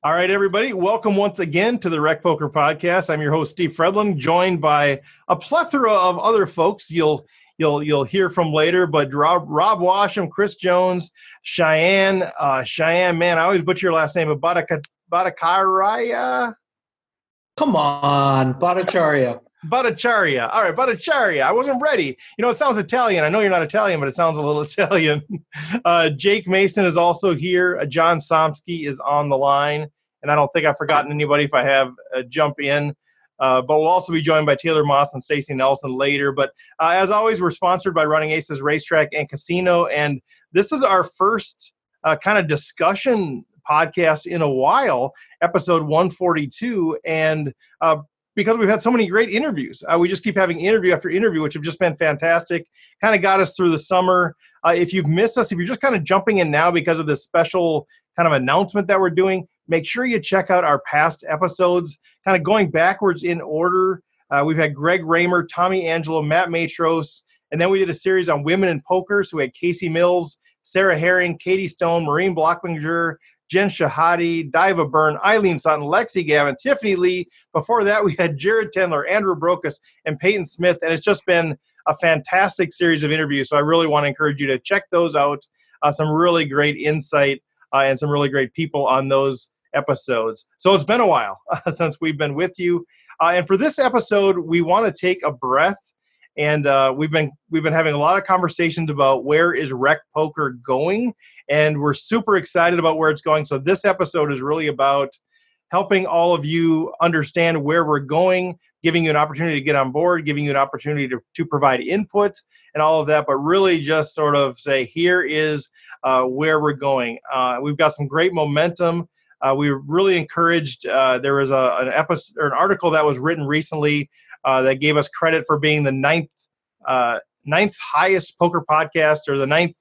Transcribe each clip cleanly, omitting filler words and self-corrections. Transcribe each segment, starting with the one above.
All right, everybody. Welcome once again to the RecPoker podcast. I'm your host, Steve Fredlund, joined by a plethora of other folks you'll hear from later. But Rob Washam, Chris Jones, Shayan, man, I always butcher your last name, Bhattacharyya. Come on, Bhattacharya. Bhattacharya. All right, Bhattacharya. I wasn't ready. It sounds Italian. I know you're not Italian, but it sounds a little Italian. Jake Mason is also here. John Somsky is on the line. And I don't think I've forgotten anybody. If I have, jump in. But we'll also be joined by Taylor Maas and Stacey Nelson later. But as always, we're sponsored by Running Aces Racetrack and Casino. And this is our first kind of discussion podcast in a while, episode 142. And because we've had so many great interviews. We just keep having interview after interview, which have just been fantastic. Kind of got us through the summer. If you've missed us, if you're just kind of jumping in now because of this special kind of announcement that we're doing, make sure you check out our past episodes, kind of going backwards in order. We've had Greg Raymer, Tommy Angelo, Matt Matros, and then we did a series on women in poker. So we had Casey Mills, Sarah Herring, Katie Stone, Maureen Blockbinger, Jen Shahadi, Diva Byrne, Eileen Sutton, Lexi Gavin, Tiffany Lee. Before that, we had Jared Tendler, Andrew Brokus, and Peyton Smith. And it's just been a fantastic series of interviews. So I really want to encourage you to check those out. Some really great insight and some really great people on those episodes. So it's been a while since we've been with you. And for this episode, we want to take a breath. And we've been having a lot of conversations about where is RecPoker going, and we're super excited about where it's going. So this episode is really about helping all of you understand where we're going, giving you an opportunity to get on board, giving you an opportunity to provide input and all of that, but really just sort of say, here is where we're going. We've got some great momentum. We were really encouraged. There was an episode or an article that was written recently that gave us credit for being the ninth highest poker podcast, or the ninth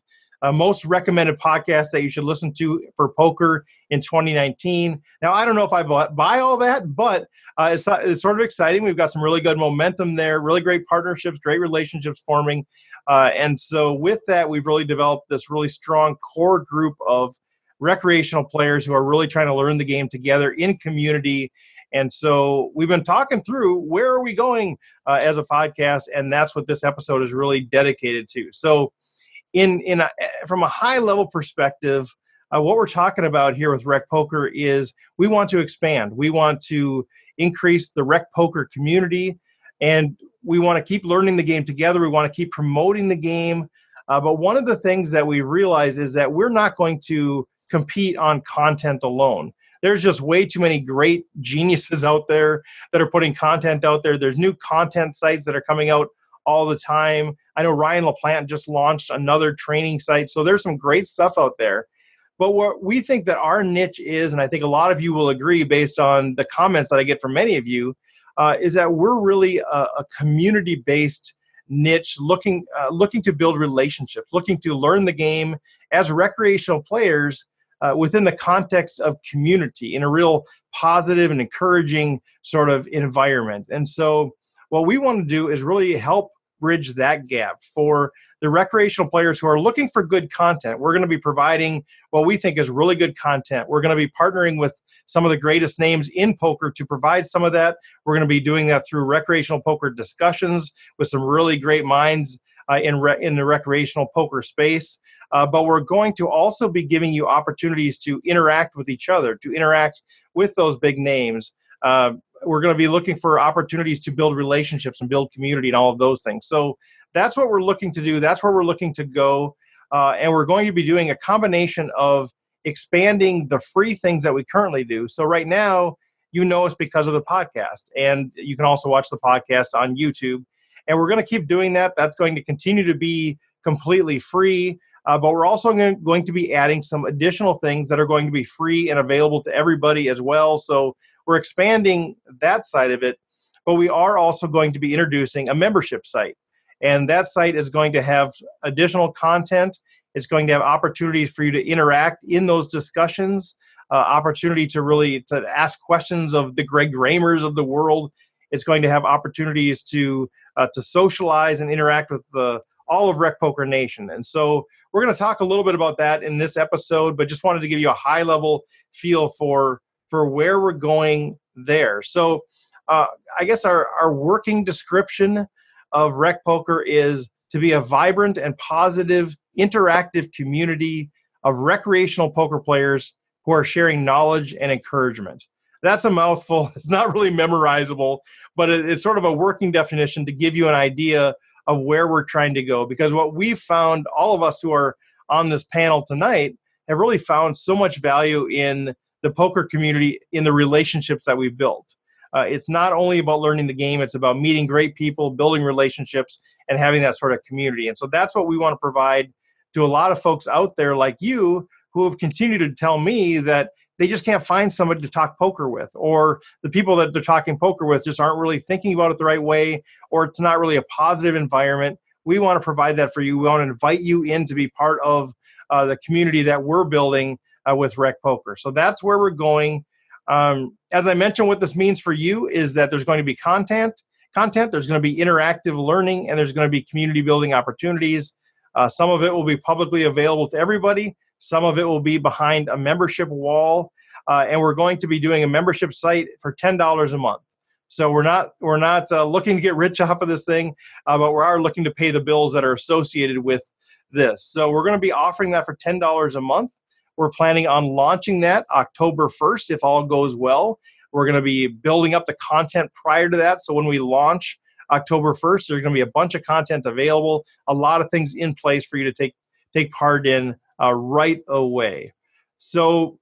most recommended podcast that you should listen to for poker in 2019. Now, I don't know if I buy all that, but it's sort of exciting. We've got some really good momentum there, really great partnerships, great relationships forming. And so with that, we've really developed this really strong core group of recreational players who are really trying to learn the game together in community. And so we've been talking through where are we going as a podcast, and that's what this episode is really dedicated to. So from a high-level perspective, what we're talking about here with RecPoker is we want to expand. We want to increase the RecPoker community, and we want to keep learning the game together. We want to keep promoting the game. But one of the things that we realize is that we're not going to compete on content alone. There's just way too many great geniuses out there that are putting content out there. There's new content sites that are coming out all the time. I know Ryan LaPlante just launched another training site. So there's some great stuff out there. But what we think that our niche is, and I think a lot of you will agree based on the comments that I get from many of you, is that we're really a community-based niche looking to build relationships, looking to learn the game as recreational players within the context of community in a real positive and encouraging sort of environment. And so what we want to do is really help bridge that gap for the recreational players who are looking for good content. We're going to be providing what we think is really good content. We're going to be partnering with some of the greatest names in poker to provide some of that. We're going to be doing that through recreational poker discussions with some really great minds in the recreational poker space. But we're going to also be giving you opportunities to interact with each other, to interact with those big names. We're going to be looking for opportunities to build relationships and build community and all of those things. So that's what we're looking to do. That's where we're looking to go. And we're going to be doing a combination of expanding the free things that we currently do. So right now, you know us because of the podcast. And you can also watch the podcast on YouTube. And we're going to keep doing that. That's going to continue to be completely free. But we're also going to be adding some additional things that are going to be free and available to everybody as well. So we're expanding that side of it. But we are also going to be introducing a membership site. And that site is going to have additional content. It's going to have opportunities for you to interact in those discussions, opportunity to ask questions of the Greg Ramers of the world. It's going to have opportunities to socialize and interact with all of RecPoker Nation. And so we're going to talk a little bit about that in this episode, but just wanted to give you a high-level feel for for where we're going there. So I guess our working description of RecPoker is to be a vibrant and positive, interactive community of recreational poker players who are sharing knowledge and encouragement. That's a mouthful. It's not really memorizable, but it's sort of a working definition to give you an idea of where we're trying to go. Because what we've found, all of us who are on this panel tonight, have really found so much value in the poker community, in the relationships that we've built. It's not only about learning the game, it's about meeting great people, building relationships, and having that sort of community. And so that's what we want to provide to a lot of folks out there like you who have continued to tell me that they just can't find somebody to talk poker with, or the people that they're talking poker with just aren't really thinking about it the right way, or it's not really a positive environment. We want to provide that for you. We want to invite you in to be part of the community that we're building with RecPoker. So that's where we're going. As I mentioned, what this means for you is that there's going to be content, there's going to be interactive learning, and there's going to be community building opportunities. Some of it will be publicly available to everybody. Some of it will be behind a membership wall, and we're going to be doing a membership site for $10 a month. So we're not looking to get rich off of this thing, but we are looking to pay the bills that are associated with this. So we're going to be offering that for $10 a month. We're planning on launching that October 1st, if all goes well. We're going to be building up the content prior to that. So when we launch October 1st, there's going to be a bunch of content available, a lot of things in place for you to take part in right away. So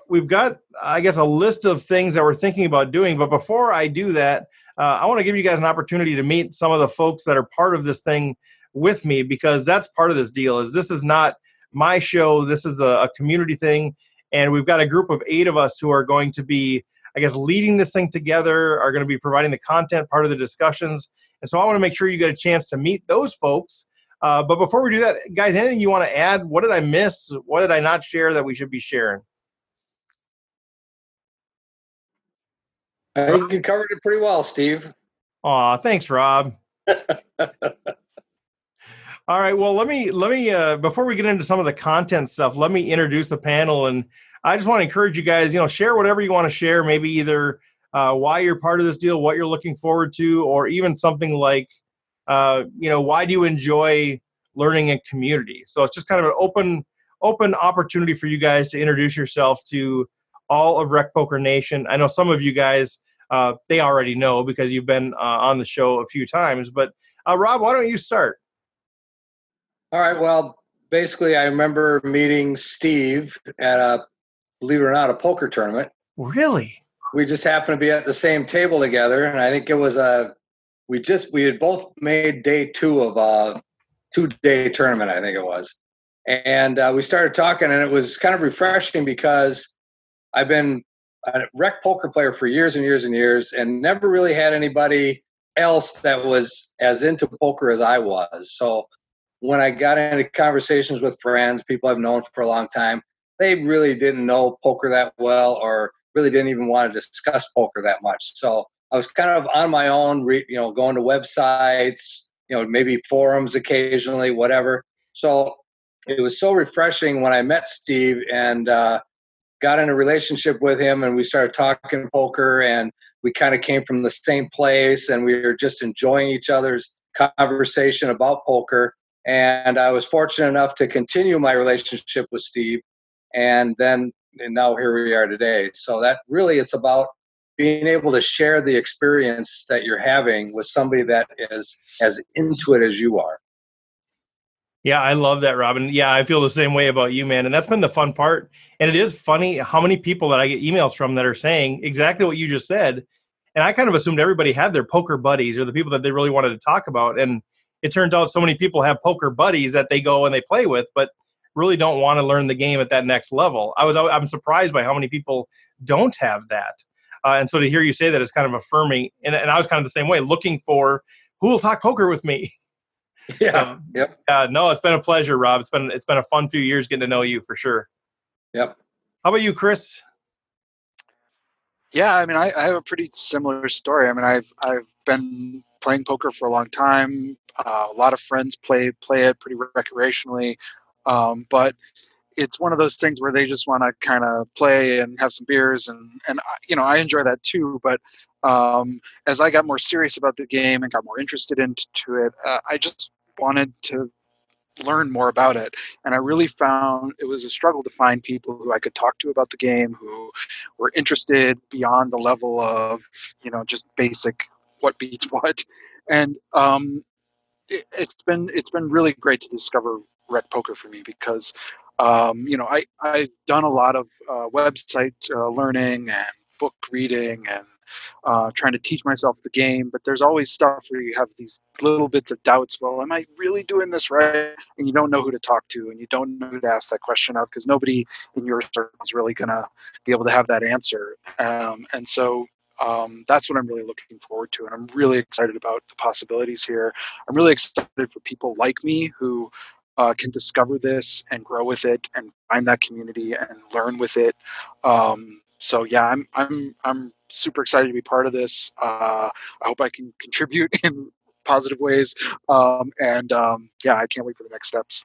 we've got, I guess, a list of things that we're thinking about doing. But before I do that, I want to give you guys an opportunity to meet some of the folks that are part of this thing with me, because that's part of this deal. This is not my show. This is a community thing. And we've got a group of 8 of us who are going to be, I guess, leading this thing together, are going to be providing the content, part of the discussions. And so I want to make sure you get a chance to meet those folks. But before we do that, guys, anything you want to add? What did I miss? What did I not share that we should be sharing? I think you covered it pretty well, Steve. Aw, thanks, Rob. All right. Well, let me before we get into some of the content stuff, let me introduce the panel. And I just want to encourage you guys, share whatever you want to share, maybe either why you're part of this deal, what you're looking forward to, or even something like, why do you enjoy learning in community? So it's just kind of an open opportunity for you guys to introduce yourself to all of RecPoker Nation. I know some of you guys, they already know because you've been on the show a few times. But Rob, why don't you start? All right. Well, basically, I remember meeting Steve at believe it or not, a poker tournament. Really? We just happened to be at the same table together, and I think it was we had both made day 2 of a 2-day tournament, I think it was. And we started talking, and it was kind of refreshing because I've been a rec poker player for years and years and years, and never really had anybody else that was as into poker as I was. So when I got into conversations with friends, people I've known for a long time, they really didn't know poker that well, or really didn't even want to discuss poker that much. So I was kind of on my own, going to websites, maybe forums occasionally, whatever. So it was so refreshing when I met Steve and got in a relationship with him, and we started talking poker, and we kind of came from the same place, and we were just enjoying each other's conversation about poker. And I was fortunate enough to continue my relationship with Steve, and now here we are today. So that really, it's about being able to share the experience that you're having with somebody that is as into it as you are. Yeah, I love that, Robin. Yeah, I feel the same way about you, man. And that's been the fun part. And it is funny how many people that I get emails from that are saying exactly what you just said. And I kind of assumed everybody had their poker buddies or the people that they really wanted to talk about. And it turns out so many people have poker buddies that they go and they play with, but really don't want to learn the game at that next level. I'm surprised by how many people don't have that. And so to hear you say that is kind of affirming. And I was kind of the same way, looking for who will talk poker with me. Yeah. Yep. No, it's been a pleasure, Rob. It's been a fun few years getting to know you for sure. Yep. How about you, Chris? Yeah, I mean, I have a pretty similar story. I mean, I've been playing poker for a long time. A lot of friends play it pretty recreationally, but it's one of those things where they just want to kind of play and have some beers, and I enjoy that too. But as I got more serious about the game and got more interested into it, I just wanted to learn more about it. And I really found it was a struggle to find people who I could talk to about the game, who were interested beyond the level of, just basic what beats what. And it's been really great to discover RecPoker for me, because I've done a lot of website learning and book reading and trying to teach myself the game, but there's always stuff where you have these little bits of doubts. Well, am I really doing this right? And you don't know who to talk to, and you don't know who to ask that question of, because nobody in your circle is really going to be able to have that answer. And so that's what I'm really looking forward to, and I'm really excited about the possibilities here. I'm really excited for people like me who can discover this and grow with it and find that community and learn with it. So yeah, I'm super excited to be part of this. I hope I can contribute in positive ways, and I can't wait for the next steps.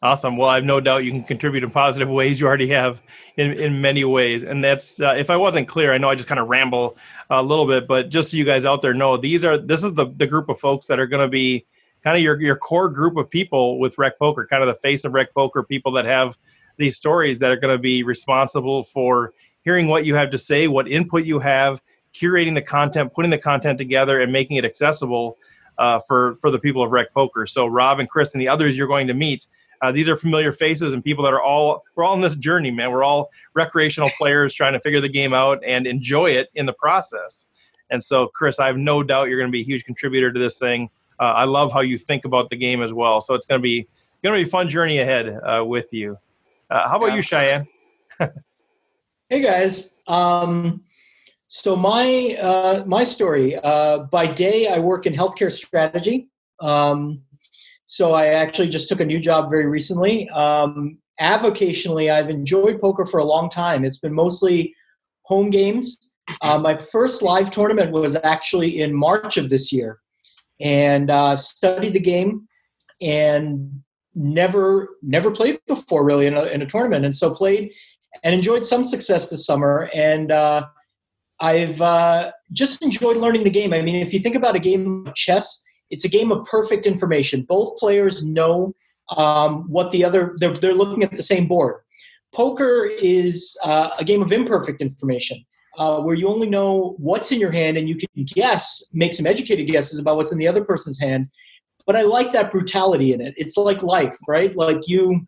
Awesome. Well, I have no doubt you can contribute in positive ways. You already have in many ways. And that's, if I wasn't clear, I know I just kind of ramble a little bit, but just so you guys out there know, this is the group of folks that are going to be kind of your core group of people with RecPoker, kind of the face of RecPoker, people that have these stories that are going to be responsible for hearing what you have to say, what input you have, curating the content, putting the content together, and making it accessible for the people of RecPoker. So Rob and Chris and the others you're going to meet, these are familiar faces and people that we're all on this journey, man. We're all recreational players trying to figure the game out and enjoy it in the process. And so, Chris, I have no doubt you're going to be a huge contributor to this thing. I love how you think about the game as well. So it's going to be a fun journey ahead with you. How about you, Shayan? Hey guys. So my story. By day, I work in healthcare strategy. So I actually just took a new job very recently. Avocationally, I've enjoyed poker for a long time. It's been mostly home games. My first live tournament was actually in March of this year, and studied the game and never played before really in a tournament, and so played and enjoyed some success this summer. And I've just enjoyed learning the game. I mean, if you think about a game of chess, it's a game of perfect information. Both players know what the other, they're looking at the same board. Poker is a game of imperfect information, where you only know what's in your hand and you can make some educated guesses about what's in the other person's hand. But I like that brutality in it. It's like life, right? Like you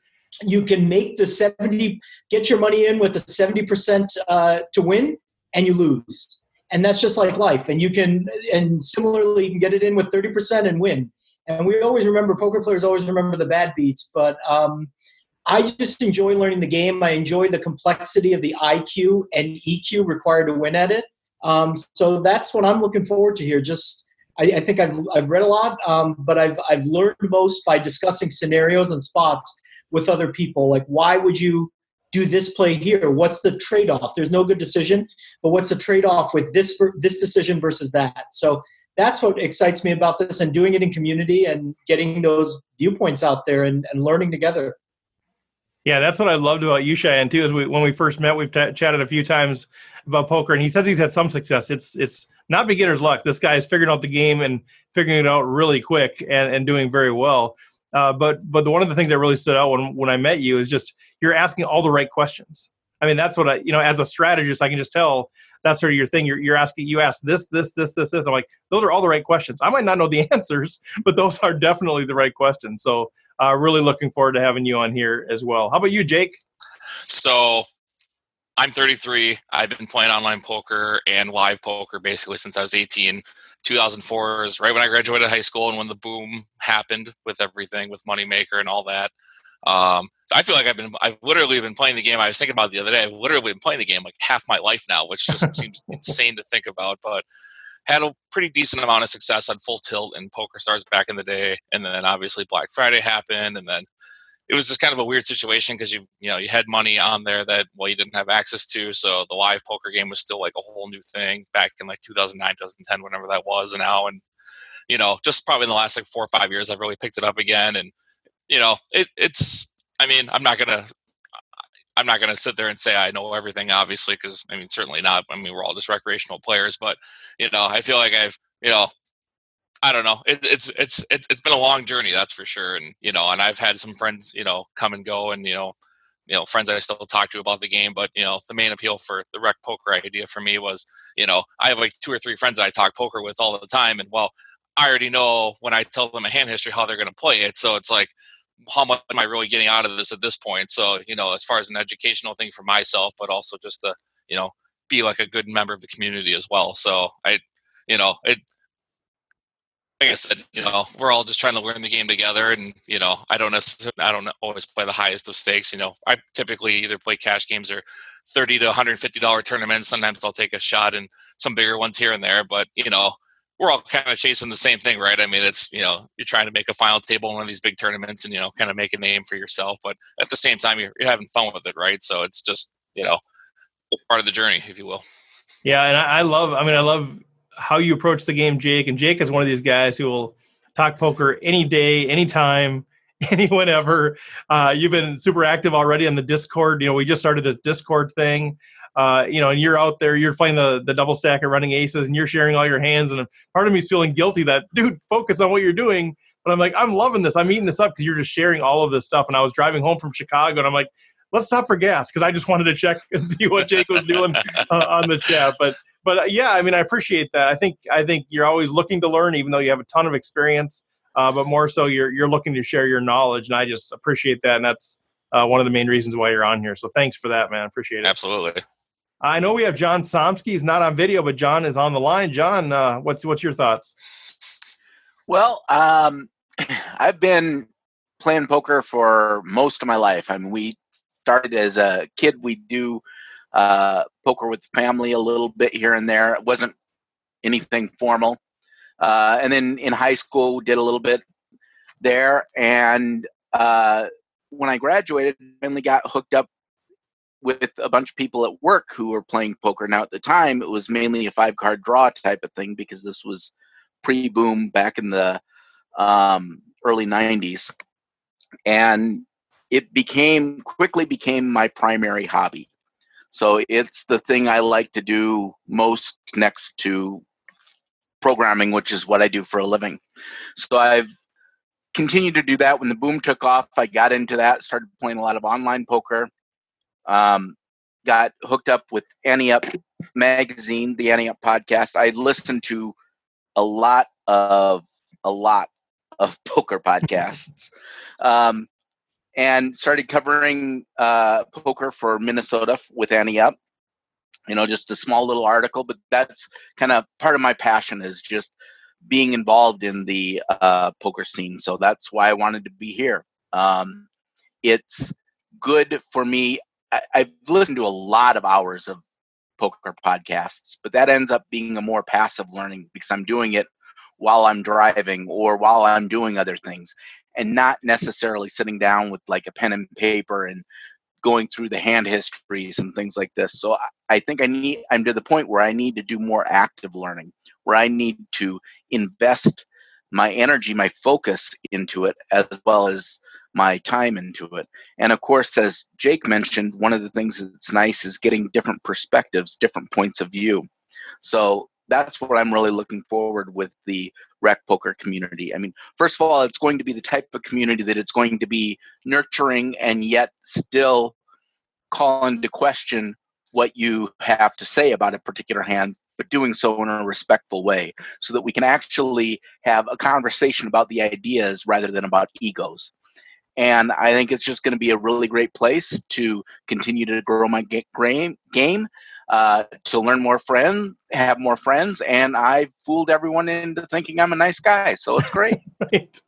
can make get your money in with a 70% to win, and you lose. And that's just like life. And similarly, you can get it in with 30% and win. And poker players always remember the bad beats, but I just enjoy learning the game. I enjoy the complexity of the IQ and EQ required to win at it. So that's what I'm looking forward to here. I think I've read a lot, but I've learned most by discussing scenarios and spots with other people. Like, why would you do this play here? What's the trade-off? There's no good decision, but what's the trade-off with this decision versus that? So that's what excites me about this, and doing it in community and getting those viewpoints out there and learning together. Yeah, that's what I loved about you, Shayan, too, is when we first met, we've chatted a few times about poker, and he says he's had some success. It's not beginner's luck. This guy is figuring out the game and figuring it out really quick and doing very well. But one of the things that really stood out when I met you is just you're asking all the right questions. I mean, that's what as a strategist, I can just tell that's sort of your thing. You ask this. I'm like, those are all the right questions. I might not know the answers, but those are definitely the right questions. So really looking forward to having you on here as well. How about you, Jake? So I'm 33. I've been playing online poker and live poker basically since I was 18. 2004 is right when I graduated high school and when the boom happened with everything, with Moneymaker and all that. So I feel like I've literally been playing the game. I was thinking about it the other day. I've literally been playing the game like half my life now, which just seems insane to think about, but had a pretty decent amount of success on Full Tilt and Poker Stars back in the day. And then obviously Black Friday happened, and then it was just kind of a weird situation because you had money on there that you didn't have access to. So the live poker game was still like a whole new thing back in like 2009, 2010, whenever that was. And now, and just probably in the last like 4 or 5 years, I've really picked it up again. And it's. I mean, I'm not gonna I'm not going to sit there and say I know everything, obviously, because I mean, certainly not. I mean, we're all just recreational players, but I feel like I've, I don't know. It's been a long journey, that's for sure. And and I've had some friends, come and go, and friends I still talk to about the game. But the main appeal for the rec poker idea for me was, I have like 2 or 3 friends that I talk poker with all the time, and well, I already know when I tell them a hand history how they're going to play it. So it's like, how much am I really getting out of this at this point? So as far as an educational thing for myself, but also just to be like a good member of the community as well. So it. Like I said, we're all just trying to learn the game together, and I don't always play the highest of stakes. I typically either play cash games or $30 to $150 tournaments. Sometimes I'll take a shot in some bigger ones here and there, but we're all kind of chasing the same thing, right? I mean, it's you're trying to make a final table in one of these big tournaments, and kind of make a name for yourself, but at the same time, you're having fun with it, right? So it's just part of the journey, if you will. Yeah, and I love how you approach the game, Jake. And Jake is one of these guys who will talk poker any day, anytime, whenever. You've been super active already on the Discord. We just started this Discord thing. And you're out there, you're playing the double stack and running aces, and you're sharing all your hands. And part of me is feeling guilty that, dude, focus on what you're doing. But I'm like, I'm loving this. I'm eating this up because you're just sharing all of this stuff. And I was driving home from Chicago, and I'm like, let's stop for gas, because I just wanted to check and see what Jake was doing on the chat. But yeah, I mean, I appreciate that. I think you're always looking to learn, even though you have a ton of experience. But more so, you're looking to share your knowledge, and I just appreciate that. And that's one of the main reasons why you're on here. So thanks for that, man. Appreciate it. Absolutely. I know we have John Somsky. He's not on video, but John is on the line. John, what's your thoughts? Well, I've been playing poker for most of my life. I mean, we started as a kid. We do poker with family a little bit here and there. It wasn't anything formal. And then in high school, did a little bit there. And when I graduated, finally got hooked up with a bunch of people at work who were playing poker. Now, at the time, it was mainly a 5-card draw type of thing, because this was pre-boom back in the early 90s. And it quickly became my primary hobby. So it's the thing I like to do most next to programming, which is what I do for a living. So I've continued to do that. When the boom took off, I got into that, started playing a lot of online poker, got hooked up with Ante Up magazine, the Ante Up podcast. I listened to a lot of poker podcasts. And started covering poker for Minnesota with Ante Up. Just a small little article, but that's kind of part of my passion, is just being involved in the poker scene. So that's why I wanted to be here. It's good for me. I've listened to a lot of hours of poker podcasts, but that ends up being a more passive learning, because I'm doing it while I'm driving or while I'm doing other things, and not necessarily sitting down with like a pen and paper and going through the hand histories and things like this. So I think I'm to the point where I need to do more active learning, where I need to invest my energy, my focus into it, as well as my time into it. And of course, as Jake mentioned, one of the things that's nice is getting different perspectives, different points of view. So that's what I'm really looking forward with the rec poker community. I mean, first of all, it's going to be the type of community that it's going to be nurturing, and yet still call into question what you have to say about a particular hand, but doing so in a respectful way, so that we can actually have a conversation about the ideas rather than about egos. And I think it's just going to be a really great place to continue to grow my game, to learn more friends, have more friends, and I fooled everyone into thinking I'm a nice guy, so it's great. Right.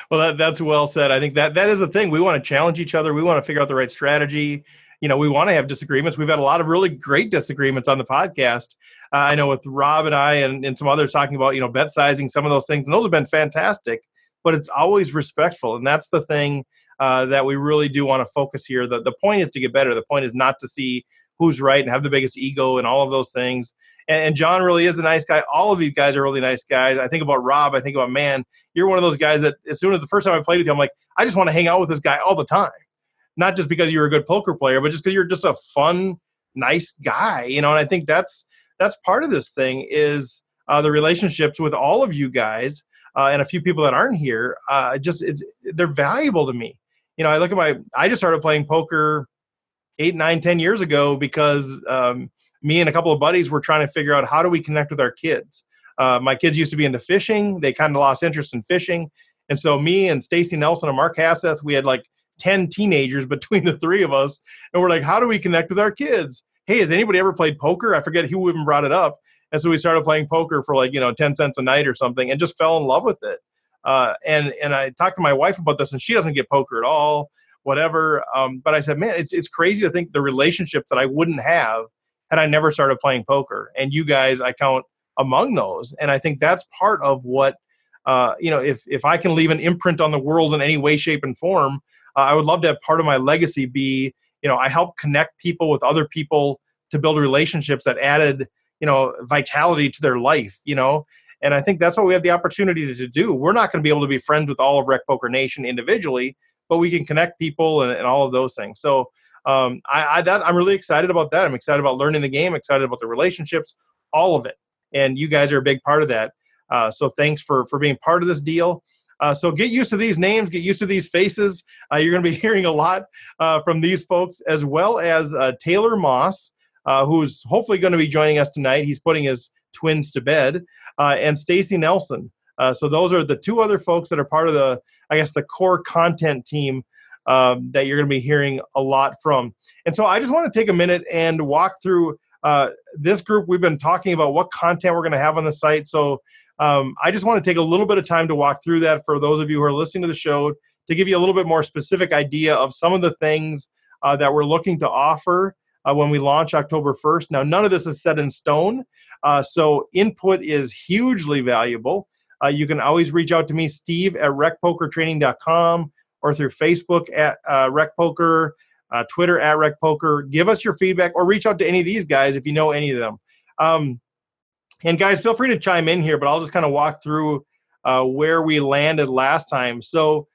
Well, that's well said. I think that is the thing. We want to challenge each other. We want to figure out the right strategy. We want to have disagreements. We've had a lot of really great disagreements on the podcast. I know with Rob and I and some others talking about, bet sizing, some of those things, and those have been fantastic, but it's always respectful. And that's the thing that we really do want to focus here. The point is to get better. The point is not to see who's right and have the biggest ego and all of those things. And John really is a nice guy. All of these guys are really nice guys. I think about Rob. I think about, man, you're one of those guys that as soon as the first time I played with you, I'm like, I just want to hang out with this guy all the time. not just because you're a good poker player, but just because you're just a fun, nice guy, you know. And I think that's part of this thing is the relationships with all of you guys and a few people that aren't here. They're valuable to me. You know, I just started playing poker 8, 9, 10 years ago because me and a couple of buddies were trying to figure out how do we connect with our kids. My kids used to be into fishing. They kind of lost interest in fishing. And so me and Stacey Nelson and Mark Hasseth, we had like 10 teenagers between the three of us. And we're like, how do we connect with our kids? Hey, has anybody ever played poker? I forget who even brought it up. And so we started playing poker for like, 10 cents a night or something and just fell in love with it. And I talked to my wife about this, and she doesn't get poker at all, whatever. But I said, man, it's crazy to think the relationships that I wouldn't have had I never started playing poker. And you guys, I count among those. And I think that's part of what, if I can leave an imprint on the world in any way, shape, and form, I would love to have part of my legacy be, I helped connect people with other people to build relationships that added, vitality to their life, And I think that's what we have the opportunity to do. We're not going to be able to be friends with all of RecPoker Nation individually, but we can connect people and all of those things. So I'm really excited about that. I'm excited about learning the game, excited about the relationships, all of it. And you guys are a big part of that. So thanks for being part of this deal. So get used to these names, get used to these faces. You're going to be hearing a lot from these folks, as well as Taylor Maas, who's hopefully going to be joining us tonight. He's putting his twins to bed, and Stacey Nelson. So those are the two other folks that are part of the core content team that you're going to be hearing a lot from. And so I just want to take a minute and walk through this group. We've been talking about what content we're going to have on the site. So I just want to take a little bit of time to walk through that for those of you who are listening to the show, to give you a little bit more specific idea of some of the things that we're looking to offer when we launch October 1st. Now, none of this is set in stone, so input is hugely valuable. You can always reach out to me, Steve, at recpokertraining.com, or through Facebook at RecPoker, Twitter at RecPoker. Give us your feedback, or reach out to any of these guys if you know any of them. And guys, feel free to chime in here, but I'll just kind of walk through where we landed last time. So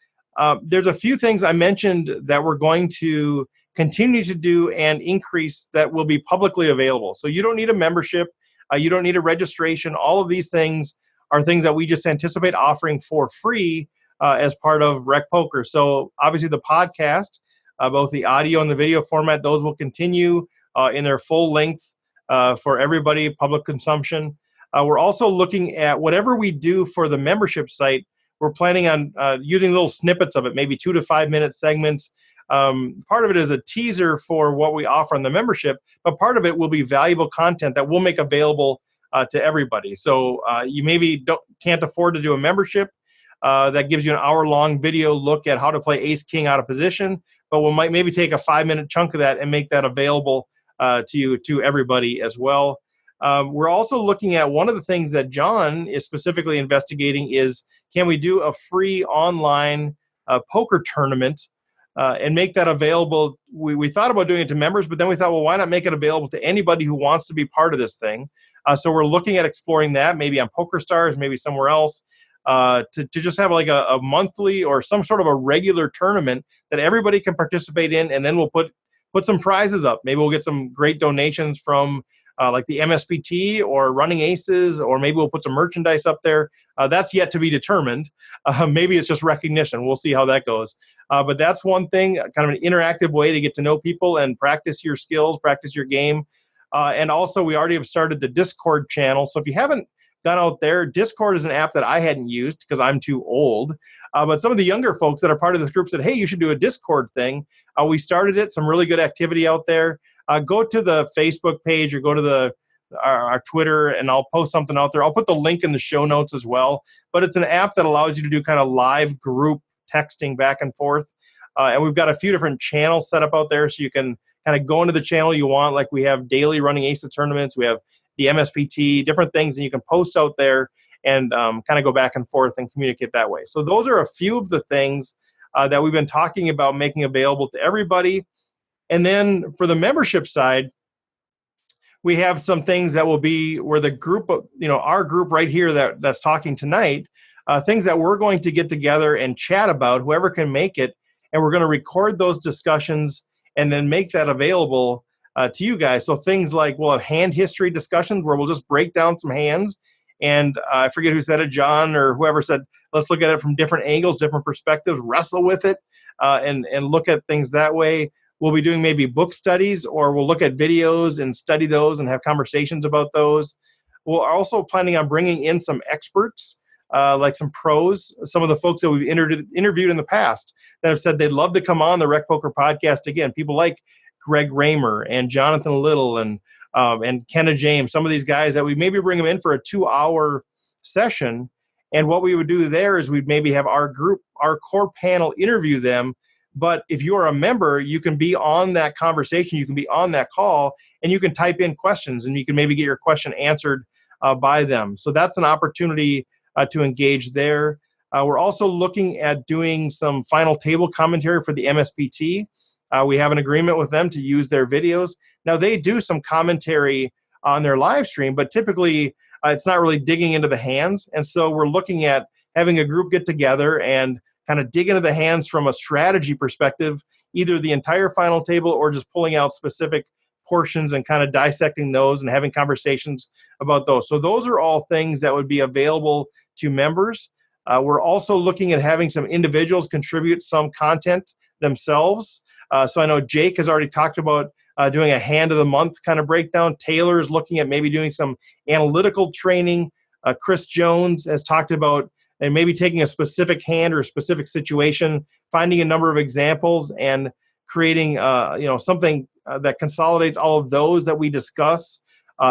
there's a few things I mentioned that we're going to continue to do and increase that will be publicly available. So you don't need a membership. You don't need a registration. All of these things are things that we just anticipate offering for free as part of RecPoker. So obviously the podcast, both the audio and the video format, those will continue in their full length for everybody, public consumption. We're also looking at whatever we do for the membership site. We're planning on using little snippets of it, maybe 2 to 5 minute segments. Part of it is a teaser for what we offer on the membership, but part of it will be valuable content that we'll make available to everybody. So you maybe can't afford to do a membership that gives you an hour-long video look at how to play ace king out of position, but we might maybe take a 5-minute chunk of that and make that available to everybody as well. We're also looking at one of the things that John is specifically investigating is, can we do a free online poker tournament and make that available? We thought about doing it to members, but then we thought, well, why not make it available to anybody who wants to be part of this thing? So we're looking at exploring that, maybe on PokerStars, maybe somewhere else, to just have like a monthly or some sort of a regular tournament that everybody can participate in, and then we'll put some prizes up. Maybe we'll get some great donations from like the MSPT or Running Aces, or maybe we'll put some merchandise up there. That's yet to be determined. Maybe it's just recognition. We'll see how that goes. But that's one thing, kind of an interactive way to get to know people and practice your skills, practice your game. And also, we already have started the Discord channel. So if you haven't gone out there, Discord is an app that I hadn't used because I'm too old. But some of the younger folks that are part of this group said, hey, you should do a Discord thing. We started it, some really good activity out there. Go to the Facebook page or go to our Twitter, and I'll post something out there. I'll put the link in the show notes as well. But it's an app that allows you to do kind of live group texting back and forth. And we've got a few different channels set up out there, so you can kind of go into the channel you want. Like we have daily Running Aces tournaments. We have the MSPT, different things, and you can post out there and kind of go back and forth and communicate that way. So those are a few of the things that we've been talking about making available to everybody. And then for the membership side, we have some things that will be where the group, our group right here that's talking tonight, things that we're going to get together and chat about, whoever can make it. and we're going to record those discussions and then make that available to you guys. So things like we'll have hand history discussions where we'll just break down some hands. And I forget who said it, John or whoever said, let's look at it from different angles, different perspectives, wrestle with it, and look at things that way. We'll be doing maybe book studies, or we'll look at videos and study those and have conversations about those. We're also planning on bringing in some experts, like some pros, some of the folks that we've interviewed in the past that have said they'd love to come on the RecPoker podcast again. People like Greg Raymer and Jonathan Little and Kenna James, some of these guys that we maybe bring them in for a 2-hour session. And what we would do there is we'd maybe have our core panel interview them. But if you're a member, you can be on that conversation, you can be on that call, and you can type in questions, and you can maybe get your question answered by them. So that's an opportunity to engage there. We're also looking at doing some final table commentary for the MSPT. We have an agreement with them to use their videos. Now, they do some commentary on their live stream, but typically it's not really digging into the hands. And so we're looking at having a group get together and kind of dig into the hands from a strategy perspective, either the entire final table or just pulling out specific portions and kind of dissecting those and having conversations about those. So those are all things that would be available to members. We're also looking at having some individuals contribute some content themselves. So I know Jake has already talked about doing a hand of the month kind of breakdown. Taylor is looking at maybe doing some analytical training. Chris Jones has talked about and maybe taking a specific hand or a specific situation, finding a number of examples and creating something that consolidates all of those that we discuss.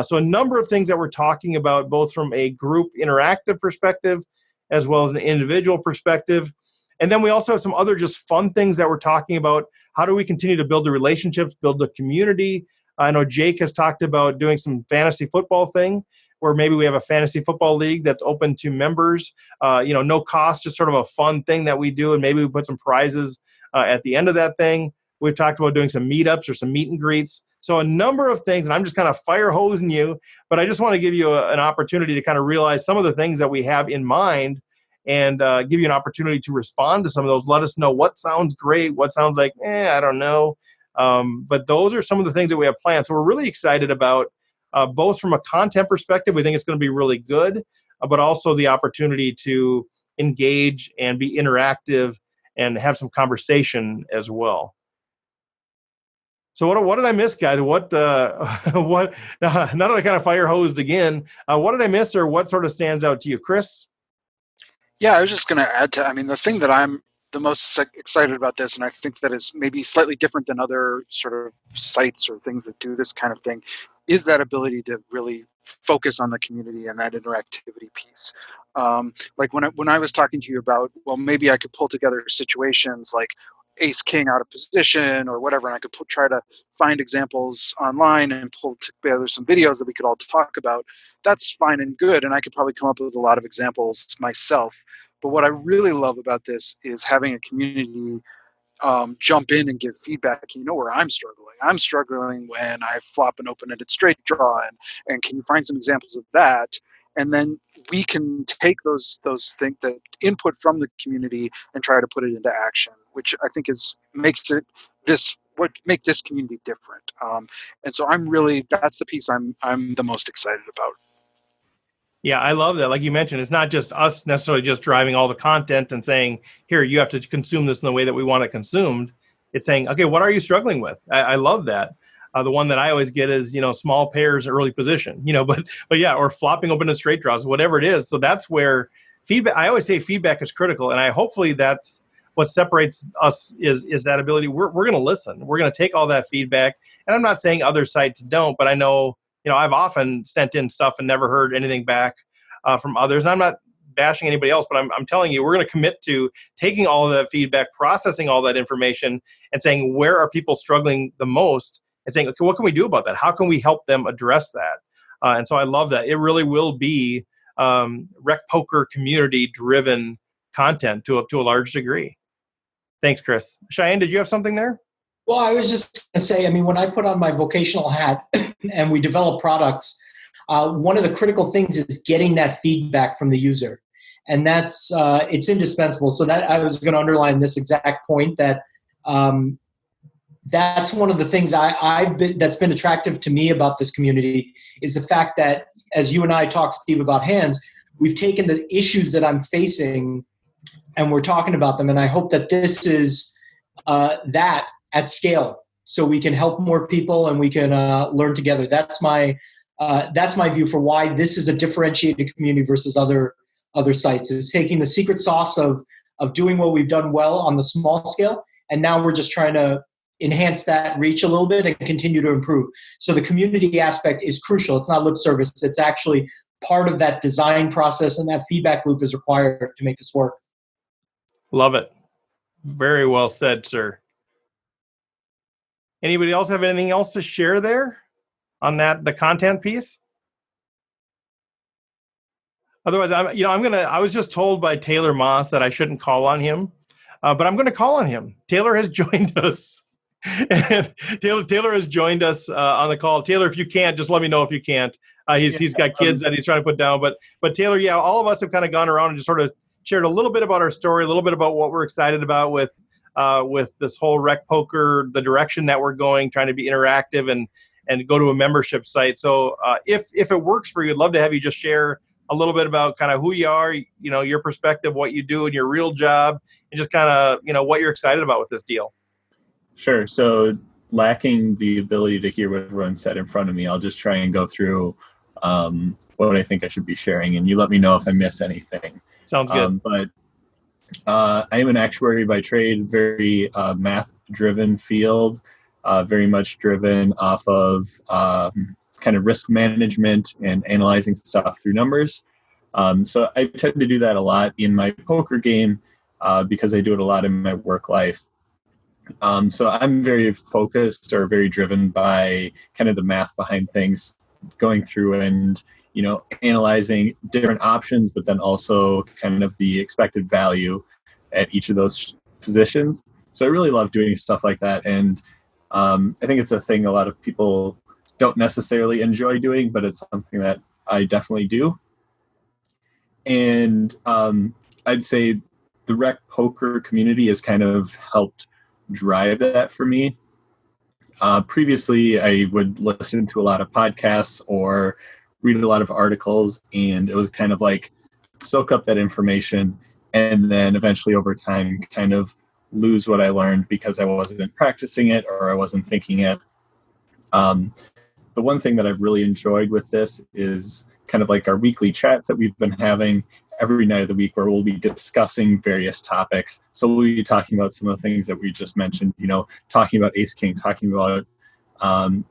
So a number of things that we're talking about, both from a group interactive perspective as well as an individual perspective. And then we also have some other just fun things that we're talking about. How do we continue to build the relationships, build the community? I know Jake has talked about doing some fantasy football thing, where maybe we have a fantasy football league that's open to members, no cost, just sort of a fun thing that we do. And maybe we put some prizes at the end of that thing. We've talked about doing some meetups or some meet and greets. So a number of things, and I'm just kind of fire hosing you, but I just want to give you an opportunity to kind of realize some of the things that we have in mind and give you an opportunity to respond to some of those. Let us know what sounds great, what sounds like, I don't know. But those are some of the things that we have planned. So we're really excited about both from a content perspective. We think it's going to be really good, but also the opportunity to engage and be interactive and have some conversation as well. So what did I miss, guys? What now that I kind of fire hosed again, what did I miss, or what sort of stands out to you, Chris? Yeah, I was just going to add to, the thing that I'm the most excited about this, and I think that is maybe slightly different than other sort of sites or things that do this kind of thing, is that ability to really focus on the community and that interactivity piece. Like when I was talking to you about, well, maybe I could pull together situations like ace king out of position or whatever, and I could try to find examples online and pull together some videos that we could all talk about. That's fine and good, and I could probably come up with a lot of examples myself. But what I really love about this is having a community jump in and give feedback. You know where I'm struggling. I'm struggling when I flop an open-ended straight draw, and can you find some examples of that? And then we can take those things, that input from the community, and try to put it into action, which I think makes this community different. And so that's the piece I'm the most excited about. Yeah, I love that. Like you mentioned, it's not just us necessarily just driving all the content and saying, here, you have to consume this in the way that we want it consumed. It's saying, okay, what are you struggling with? I love that. The one that I always get is, small pairs, early position, but yeah, or flopping open and straight draws, whatever it is. So that's where feedback, I always say feedback is critical. And hopefully that's what separates us is that ability. We're going to listen. We're going to take all that feedback. And I'm not saying other sites don't, but I know, I've often sent in stuff and never heard anything back from others. And I'm not bashing anybody else, but I'm telling you, we're going to commit to taking all of that feedback, processing all that information, and saying, where are people struggling the most? And saying, okay, what can we do about that? How can we help them address that? And so I love that. It really will be RecPoker community-driven content to a large degree. Thanks, Chris. Shayan, did you have something there? Well, I was just going to say, when I put on my vocational hat and we develop products, one of the critical things is getting that feedback from the user. And that's it's indispensable. So that I was going to underline this exact point, that That's one of the things that's been attractive to me about this community, is the fact that, as you and I talk, Steve, about hands, we've taken the issues that I'm facing and we're talking about them. And I hope that this is that at scale, so we can help more people and we can learn together. That's my view for why this is a differentiated community versus other sites, is taking the secret sauce of doing what we've done well on the small scale, and now we're just trying to enhance that reach a little bit and continue to improve. So the community aspect is crucial. It's not lip service. It's actually part of that design process, and that feedback loop is required to make this work. Love it. Very well said, sir. Anybody else have anything else to share there on the content piece? Otherwise, I was just told by Taylor Maas that I shouldn't call on him, but I'm going to call on him. Taylor has joined us. And Taylor has joined us on the call. Taylor, if you can't, just let me know if you can't. He's got kids that he's trying to put down. But Taylor, yeah, all of us have kind of gone around and just sort of shared a little bit about our story, a little bit about what we're excited about with this whole RecPoker, the direction that we're going, trying to be interactive and go to a membership site. So if it works for you, I'd love to have you just share a little bit about kind of who you are, your perspective, what you do in your real job, and just kind of, what you're excited about with this deal. Sure. So lacking the ability to hear what everyone said in front of me, I'll just try and go through what I think I should be sharing, and you let me know if I miss anything. Sounds good. But I am an actuary by trade, very math-driven field, very much driven off of kind of risk management and analyzing stuff through numbers. So I tend to do that a lot in my poker game because I do it a lot in my work life. So I'm very focused or very driven by kind of the math behind things, going through and, analyzing different options, but then also kind of the expected value at each of those positions. So I really love doing stuff like that. And I think it's a thing a lot of people don't necessarily enjoy doing, but it's something that I definitely do. And I'd say the RecPoker community has kind of helped drive that for me. Previously, I would listen to a lot of podcasts or read a lot of articles, and it was kind of like soak up that information and then eventually over time kind of lose what I learned because I wasn't practicing it or I wasn't thinking it. The one thing that I've really enjoyed with this is kind of like our weekly chats that we've been having every night of the week, where we'll be discussing various topics. So we'll be talking about some of the things that we just mentioned, talking about ace king, talking about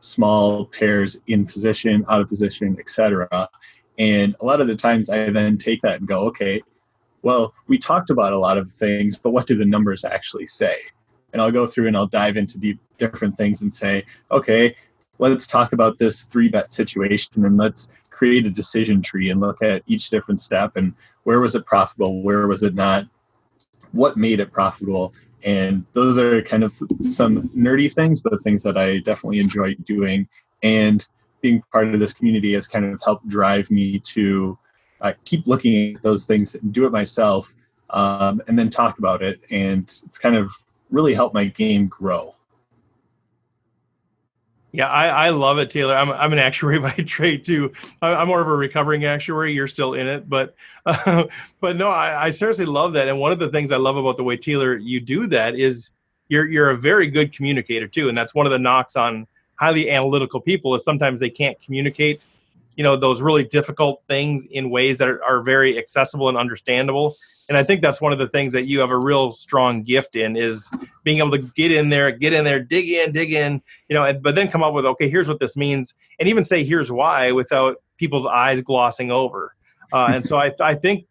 small pairs in position, out of position, etc. And a lot of the times I then take that and go, okay, well, we talked about a lot of things, but what do the numbers actually say? And I'll go through and I'll dive into different things and say, okay, let's talk about this 3-bet situation and let's create a decision tree and look at each different step and where was it profitable, where was it not, what made it profitable. And those are kind of some nerdy things, but things that I definitely enjoy doing. And being part of this community has kind of helped drive me to keep looking at those things and do it myself, and then talk about it. And it's kind of really helped my game grow. Yeah, I love it, Taylor. I'm an actuary by trade too. I'm more of a recovering actuary. You're still in it, but no, I seriously love that. And one of the things I love about the way, Taylor, you do that is you're a very good communicator too. And that's one of the knocks on highly analytical people, is sometimes they can't communicate, those really difficult things in ways that are very accessible and understandable. And I think that's one of the things that you have a real strong gift in, is being able to get in there, dig in, but then come up with, okay, here's what this means. And even say, here's why, without people's eyes glossing over. And so I think,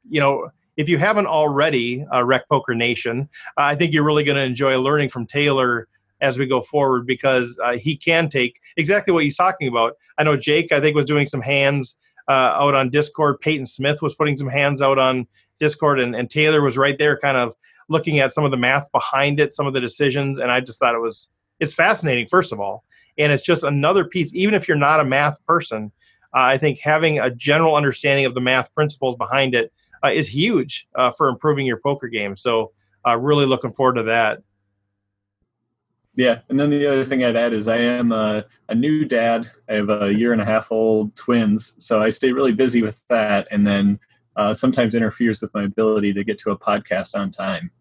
if you haven't already, RecPoker Nation, I think you're really going to enjoy learning from Taylor as we go forward, because he can take exactly what he's talking about. I know Jake, I think, was doing some hands out on Discord. Peyton Smith was putting some hands out on Discord, and Taylor was right there kind of looking at some of the math behind it, some of the decisions. And I just thought it's fascinating, first of all. And it's just another piece, even if you're not a math person, I think having a general understanding of the math principles behind it is huge for improving your poker game. So really looking forward to that. Yeah, and then the other thing I'd add is I am a new dad. I have a 1.5-year-old twins, so I stay really busy with that, and then sometimes interferes with my ability to get to a podcast on time.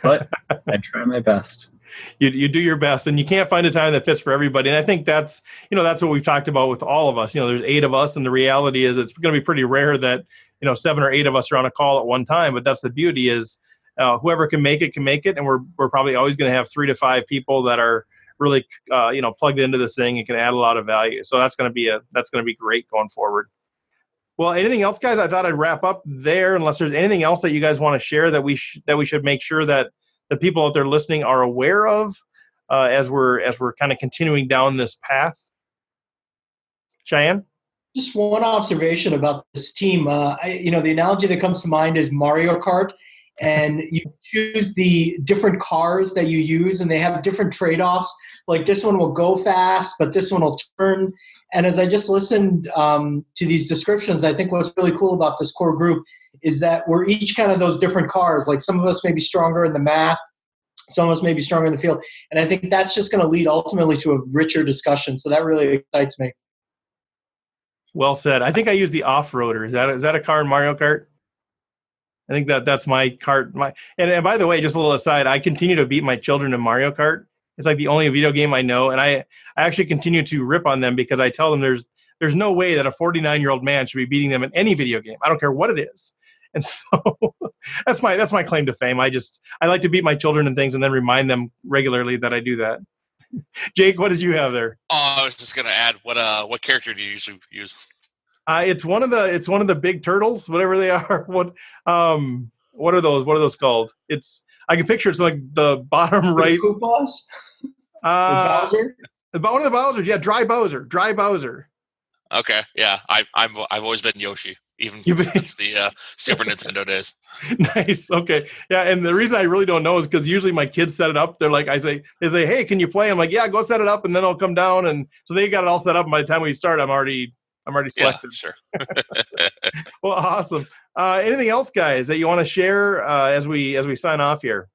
But I try my best. You do your best, and you can't find a time that fits for everybody. And I think that's what we've talked about with all of us. There's 8 of us, and the reality is it's going to be pretty rare that 7 or 8 of us are on a call at one time. But that's the beauty is whoever can make it, and we're probably always going to have 3 to 5 people that are really plugged into this thing and can add a lot of value. So that's going to be great going forward. Well, anything else, guys? I thought I'd wrap up there, unless there's anything else that you guys want to share that we should make sure that the people out there listening are aware of as we're kind of continuing down this path. Shayan? Just one observation about this team. The analogy that comes to mind is Mario Kart, and you choose the different cars that you use, and they have different trade-offs. Like this one will go fast, but this one will turn. And as I just listened to these descriptions, I think what's really cool about this core group is that we're each kind of those different cars. Like some of us may be stronger in the math, some of us may be stronger in the field. And I think that's just going to lead ultimately to a richer discussion. So that really excites me. Well said. I think I use the off-roader. Is that a car in Mario Kart? I think that's my cart. And by the way, just a little aside, I continue to beat my children in Mario Kart. It's like the only video game I know, and I actually continue to rip on them because I tell them there's no way that a 49-year-old man should be beating them in any video game. I don't care what it is. And so that's my claim to fame. I like to beat my children in things and then remind them regularly that I do that. Jake, what did you have there? Oh, I was just gonna add what character do you usually use? It's one of the big turtles, whatever they are. What are those? What are those called? I can picture it's like the bottom right. Koopas? Bowser? One of the Bowsers, yeah, Dry Bowser. Okay, yeah, I've always been Yoshi, even since the Super Nintendo days. Nice. Okay. Yeah, and the reason I really don't know is because usually my kids set it up. They're like, they say, hey, can you play? I'm like, yeah, go set it up, and then I'll come down, and so they got it all set up. And by the time we start, I'm already selected. Yeah, sure. Well, awesome. Anything else, guys, that you want to share as we sign off here?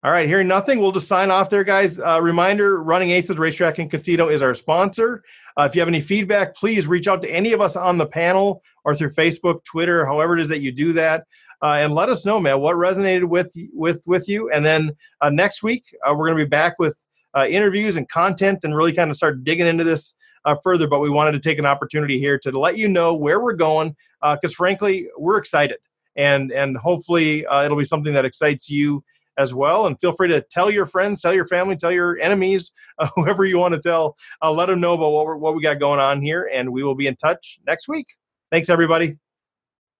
All right, hearing nothing, we'll just sign off there, guys. Reminder, Running Aces Racetrack and Casino is our sponsor. If you have any feedback, please reach out to any of us on the panel or through Facebook, Twitter, however it is that you do that. And let us know, man, what resonated with you. And then next week, we're going to be back with interviews and content and really kind of start digging into this further. But we wanted to take an opportunity here to let you know where we're going because, frankly, we're excited. And hopefully it'll be something that excites you as well. And feel free to tell your friends, tell your family, tell your enemies, whoever you want to tell. Let them know about what we got going on here. And we will be in touch next week. Thanks, everybody.